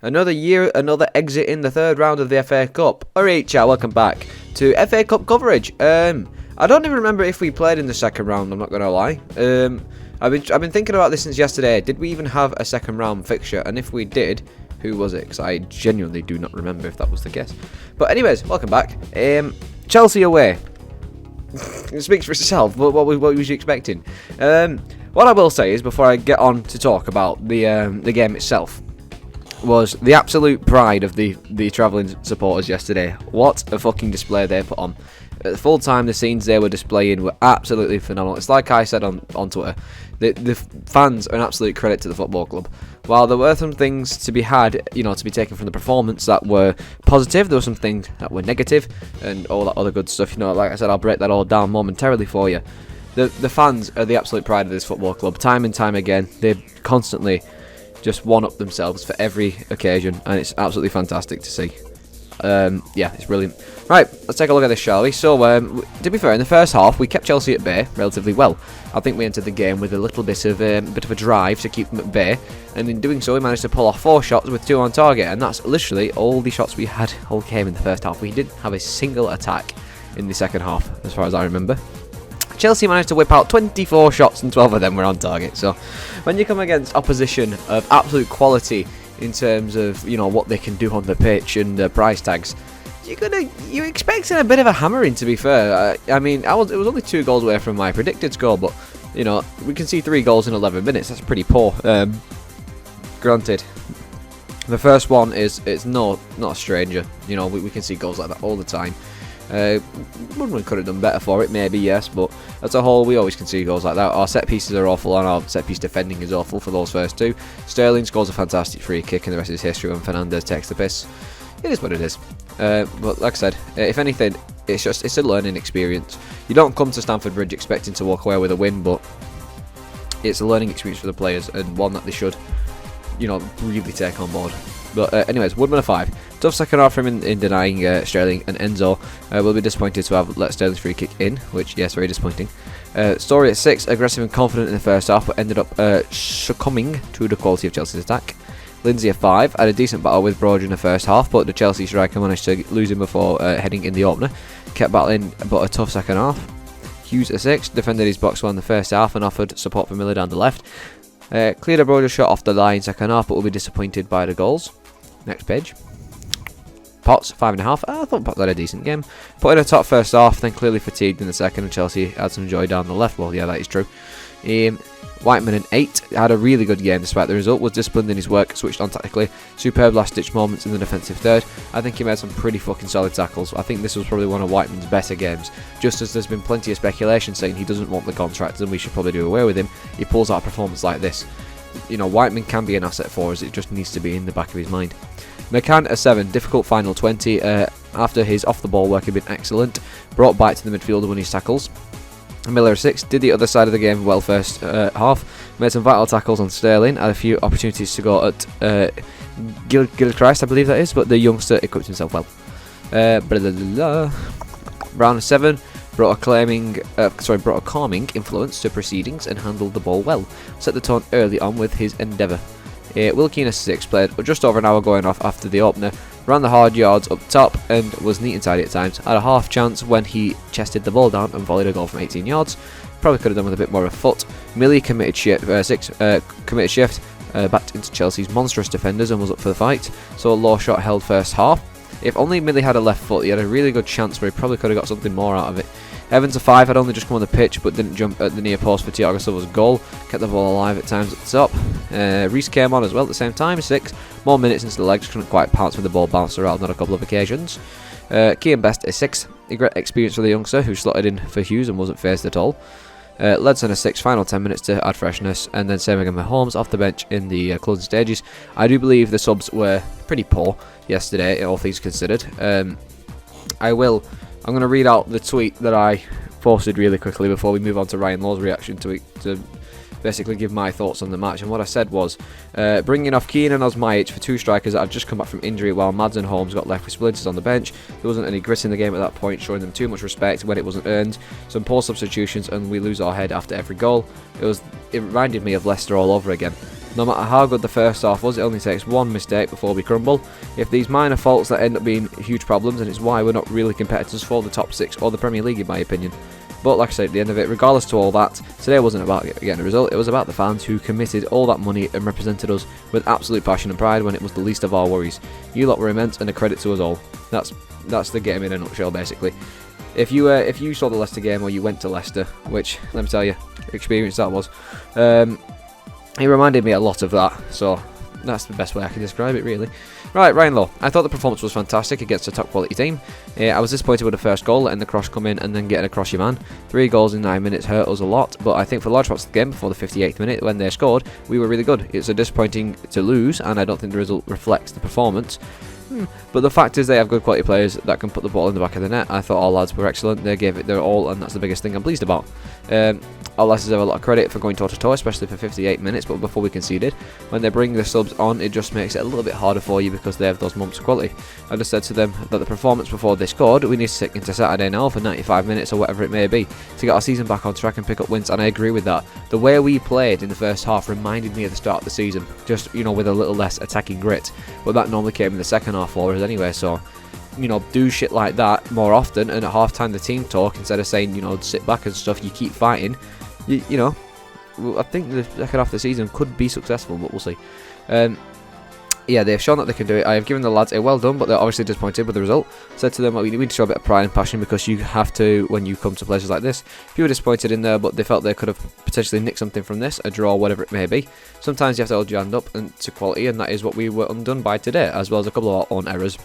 Another year, another exit in the third round of the FA Cup. Alright, chat, welcome back to FA Cup coverage. I don't even remember if we played in the second round, I'm not going to lie. I've been thinking about this since yesterday. Did we even have a second round fixture? And if we did, who was it? Because I genuinely do not remember if that was the case. But anyways, welcome back. Chelsea away. It speaks for itself. What was you expecting? What I will say is, before I get on to talk about the game itself, was the absolute pride of the travelling supporters yesterday. What a fucking display they put on. At the full time, the scenes they were displaying were absolutely phenomenal. It's like I said on Twitter, the fans are an absolute credit to the football club. While there were some things to be had, to be taken from the performance that were positive, there were some things that were negative, and all that other good stuff. Like I said, I'll break that all down momentarily for you. The fans are the absolute pride of this football club. Time and time again, they constantly just one-up themselves for every occasion, and it's absolutely fantastic to see. Yeah, it's brilliant. Right, let's take a look at this, shall we? So, to be fair, in the first half, we kept Chelsea at bay relatively well. I think we entered the game with a little bit of a drive to keep them at bay, and in doing so, we managed to pull off 4 shots with 2 on target, and that's literally all the shots we had all came in the first half. We didn't have a single attack in the second half, as far as I remember. Chelsea managed to whip out 24 shots and 12 of them were on target. So, when you come against opposition of absolute quality in terms of what they can do on the pitch and price tags, you're expecting a bit of a hammering. To be fair, I mean, it was only 2 goals away from my predicted score, but we can see 3 goals in 11 minutes. That's pretty poor. Granted, the first one it's not a stranger. We can see goals like that all the time. Woodman could have done better for it, maybe, yes, but as a whole, we always concede goals like that. Our set pieces are awful, and our set piece defending is awful for those first 2. Sterling scores a fantastic free kick, and the rest is history when Fernandes takes the piss. It is what it is. But like I said, if anything, it's a learning experience. You don't come to Stamford Bridge expecting to walk away with a win, but it's a learning experience for the players, and one that they should, really take on board. But anyways, Woodman a 5. Tough second half from him in denying Sterling, and Enzo will be disappointed to have let Sterling's free kick in, which, yes, very disappointing. Story at 6, aggressive and confident in the first half, but ended up succumbing to the quality of Chelsea's attack. Lindsay a 5, had a decent battle with Broja in the first half, but the Chelsea striker managed to lose him before heading in the opener. Kept battling, but a tough second half. Hughes a 6, defended his box well in the first half and offered support for Miller down the left. Cleared a Broja shot off the line second half, but will be disappointed by the goals. Next page. Potts, 5.5. I thought Potts had a decent game. Put in a top first half, then clearly fatigued in the second, and Chelsea had some joy down the left. Well, yeah, that is true. Whiteman an 8, had a really good game despite the result, was disciplined in his work, switched on tactically, superb last ditch moments in the defensive third. I think he made some pretty fucking solid tackles. I think this was probably one of Whiteman's better games. Just as there's been plenty of speculation saying he doesn't want the contract and we should probably do away with him, he pulls out a performance like this. Whiteman can be an asset for us, it just needs to be in the back of his mind. McCann a 7, difficult final 20, after his off the ball work had been excellent, brought back to the midfield and won his tackles. Miller a 6, did the other side of the game well first half, made some vital tackles on Sterling, had a few opportunities to go at Gilchrist, I believe that is, but the youngster equipped himself well. Brown a 7, brought a calming influence to proceedings and handled the ball well, set the tone early on with his endeavour. Wilkeen a 6, played just over an hour going off after the opener, ran the hard yards up top and was neat and tidy at times. Had a half chance when he chested the ball down and volleyed a goal from 18 yards. Probably could have done with a bit more of a foot. Millie committed shift, backed into Chelsea's monstrous defenders and was up for the fight. So a low shot held first half. If only Millie had a left foot, he had a really good chance where he probably could have got something more out of it. Evans a 5, had only just come on the pitch but didn't jump at the near post for Thiago Silva's goal. Kept the ball alive at times at the top. Reece came on as well at the same time, 6. More minutes into the legs, couldn't quite pounce with the ball bounced around on a couple of occasions. Kean Best a 6, a great experience for the youngster who slotted in for Hughes and wasn't phased at all. Ledson a 6, final 10 minutes to add freshness, and then same again with Holmes off the bench in the closing stages. I do believe the subs were pretty poor yesterday, all things considered. I'm going to read out the tweet that I posted really quickly before we move on to Ryan Law's reaction to it, to basically give my thoughts on the match. And what I said was, bringing off Keane and Osmajic for 2 strikers that had just come back from injury, while Mads and Holmes got left with splinters on the bench. There wasn't any grit in the game at that point, showing them too much respect when it wasn't earned. Some poor substitutions and we lose our head after every goal. It reminded me of Leicester all over again. No matter how good the first half was, it only takes one mistake before we crumble. If these minor faults that end up being huge problems, and it's why we're not really competitors for the top 6 or the Premier League in my opinion. But like I said, at the end of it, regardless to all that, today wasn't about getting a result, it was about the fans who committed all that money and represented us with absolute passion and pride when it was the least of our worries. You lot were immense and a credit to us all. That's the game in a nutshell, basically. If you saw the Leicester game or you went to Leicester, which, let me tell you, experience that was, it reminded me a lot of that, so that's the best way I can describe it, really. Right, Ryan Lowe. I thought the performance was fantastic against a top quality team. I was disappointed with the first goal, letting the cross come in and then getting across your man. 3 goals in 9 minutes hurt us a lot, but I think for large parts of the game, before the 58th minute, when they scored, we were really good. It's disappointing to lose, and I don't think the result reflects the performance. But the fact is they have good quality players that can put the ball in the back of the net. I thought our lads were excellent. They gave it their all, and that's the biggest thing I'm pleased about. Our lads deserve a lot of credit for going toe-to-toe, especially for 58 minutes, but before we conceded. When they bring the subs on, it just makes it a little bit harder for you because they have those moments of quality. I just said to them that the performance before they scored, we need to stick into Saturday now for 95 minutes or whatever it may be, to get our season back on track and pick up wins, and I agree with that. The way we played in the first half reminded me of the start of the season, just, you know, with a little less attacking grit, but that normally came in the second half for us anyway, so, you know, do shit like that more often, and at half time the team talk, instead of saying, you know, sit back and stuff, you keep fighting. You know, I think the second half of the season could be successful, but we'll see. Yeah, they've shown that they can do it. I have given the lads a well done, but they're obviously disappointed with the result. Said to them, we need to show a bit of pride and passion because you have to when you come to places like this. Few were disappointed in there, but they felt they could have potentially nicked something from this, a draw, whatever it may be. Sometimes you have to hold your hand up and to quality, and that is what we were undone by today, as well as a couple of our own errors.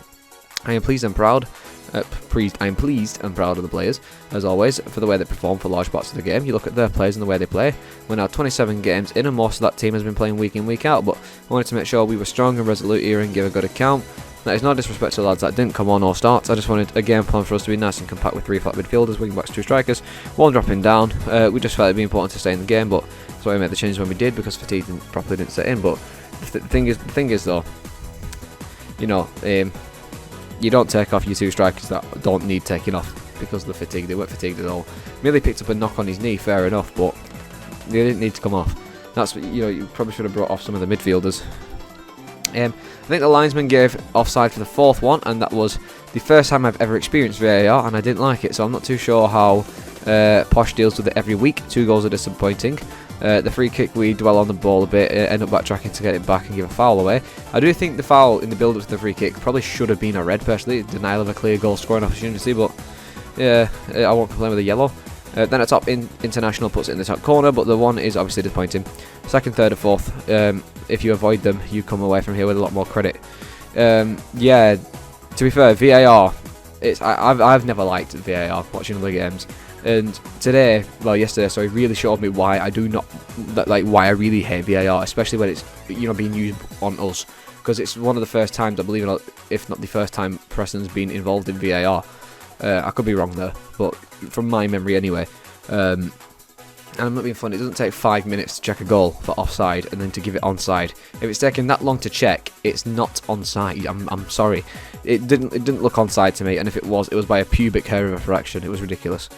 I am pleased and proud. I'm pleased and proud of the players, as always, for the way they perform for large parts of the game. You look at their players and the way they play. We're now 27 games in, and most of that team has been playing week in, week out, but I wanted to make sure we were strong and resolute here and give a good account. That is no disrespect to the lads that didn't come on or start. I just wanted a game plan for us to be nice and compact with 3 flat midfielders, wing backs, 2 strikers, 1 dropping down. We just felt it'd be important to stay in the game, but that's why we made the changes when we did, because fatigue properly didn't set in. But the thing is though, you know, you don't take off your 2 strikers that don't need taking off because of the fatigue. They weren't fatigued at all. Merely picked up a knock on his knee, fair enough, but they didn't need to come off. That's, you know, you probably should have brought off some of the midfielders. I think the linesman gave offside for the 4th one, and that was the first time I've ever experienced VAR, and I didn't like it, so I'm not too sure how Posh deals with it every week. 2 goals are disappointing. The free kick, we dwell on the ball a bit, end up backtracking to get it back and give a foul away. I do think the foul in the build-up to the free kick probably should have been a red, personally. Denial of a clear goal scoring opportunity, but yeah, I won't complain with a yellow. Then a top international puts it in the top corner, but the one is obviously disappointing. 2nd, 3rd, or 4th, if you avoid them, you come away from here with a lot more credit. Yeah, to be fair, VAR, I've never liked VAR watching other games. And yesterday, sorry, really showed me why I do not, why I really hate VAR, especially when it's, you know, being used on us, because it's one of the first times, I believe, if not the first time, Preston's been involved in VAR. I could be wrong there, but from my memory anyway. And I'm not being funny, it doesn't take 5 minutes to check a goal for offside and then to give it onside. If it's taking that long to check, it's not onside. I'm sorry, it didn't look onside to me, and if it was by a pubic hair of a fraction. It was ridiculous.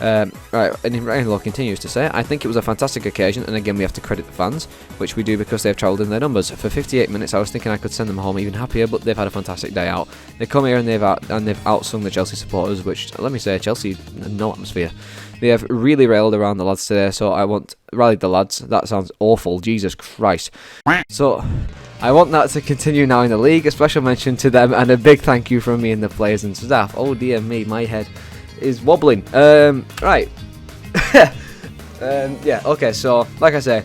Right, and Ryan Lowe continues to say, I think it was a fantastic occasion, and again we have to credit the fans, which we do because they've travelled in their numbers. For 58 minutes I was thinking I could send them home even happier, but they've had a fantastic day out. They come here and they've outsung the Chelsea supporters, which, let me say, Chelsea, no atmosphere. They have really railed around the lads today, so I want rallied the lads. That sounds awful, Jesus Christ. So I want that to continue now in the league. A special mention to them and a big thank you from me and the players and staff. Oh dear me, my head is wobbling. Right. Yeah, okay, so like I say,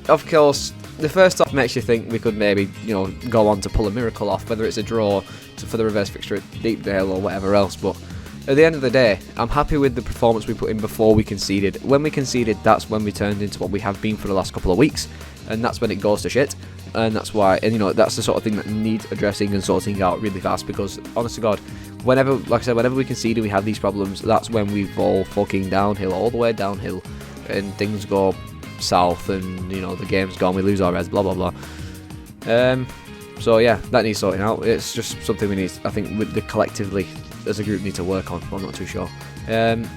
of course the first half makes you think we could maybe, you know, go on to pull a miracle off, whether it's a draw for the reverse fixture at Deepdale or whatever else, but at the end of the day, I'm happy with the performance we put in before we conceded. When we conceded, that's when we turned into what we have been for the last couple of weeks, and that's when it goes to shit. And that's why, and you know, that's the sort of thing that needs addressing and sorting out really fast, because honest to God, whenever, like I said, whenever we concede and we have these problems, that's when we fall fucking downhill, all the way downhill, and things go south, and, you know, the game's gone, we lose our heads, blah blah blah. So yeah, that needs sorting out. It's just something we need, I think, collectively as a group need to work on. I'm not too sure. And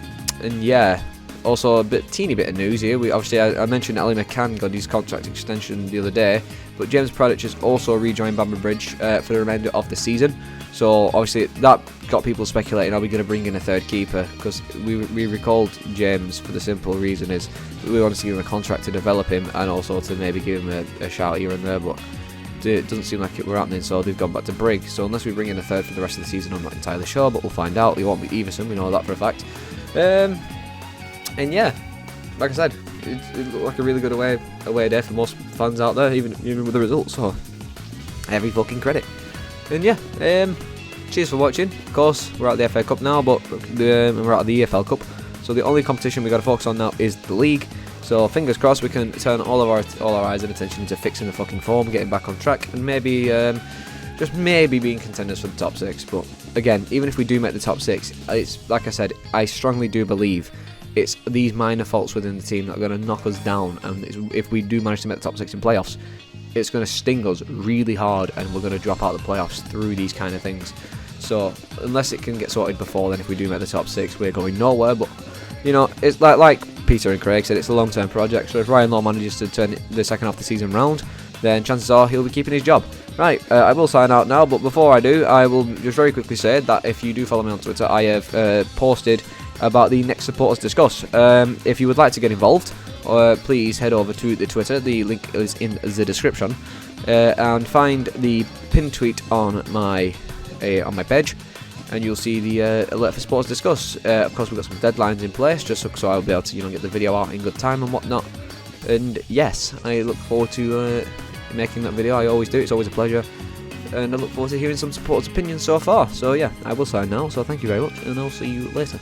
yeah, also a teeny bit of news here. I mentioned Ali McCann got his contract extension the other day, but James Pradich has also rejoined Bamber Bridge for the remainder of the season. So obviously that got people speculating, are we going to bring in a third keeper? Because we recalled James for the simple reason is we wanted to give him a contract to develop him and also to maybe give him a shout here and there, but it doesn't seem like it were happening, so they've gone back to Brig. So unless we bring in a third for the rest of the season, I'm not entirely sure, but we'll find out. It won't be Everson, we know that for a fact. And yeah, like I said, it looked like a really good away day for most fans out there, even with the results. So every fucking credit. And yeah, cheers for watching. Of course, we're at the FA Cup now, but we're at the EFL Cup. So the only competition we got to focus on now is the league. So fingers crossed we can turn all our eyes and attention to fixing the fucking form, getting back on track, and maybe just maybe being contenders for the top 6. But again, even if we do make the top 6, it's like I said, I strongly do believe it's these minor faults within the team that are going to knock us down. And if we do manage to make the top 6 in playoffs, it's going to sting us really hard, and we're going to drop out the playoffs through these kind of things. So unless it can get sorted before then, if we do make the top 6, we're going nowhere. But you know, it's like Peter and Craig said, it's a long-term project. So if Ryan Law manages to turn the second half of the season round, then chances are he'll be keeping his job. Right, I will sign out now, but before I do, I will just very quickly say that if you do follow me on Twitter, I have posted about the next Supporters Discuss. If you would like to get involved, please head over to the Twitter. The link is in the description, and find the pinned tweet on my page, and you'll see the alert for Supporters Discuss. Of course, we've got some deadlines in place, just so I'll be able to get the video out in good time and whatnot. And yes, I look forward to making that video. I always do. It's always a pleasure, and I look forward to hearing some supporters' opinions so far. So yeah, I will sign now. So thank you very much, and I'll see you later.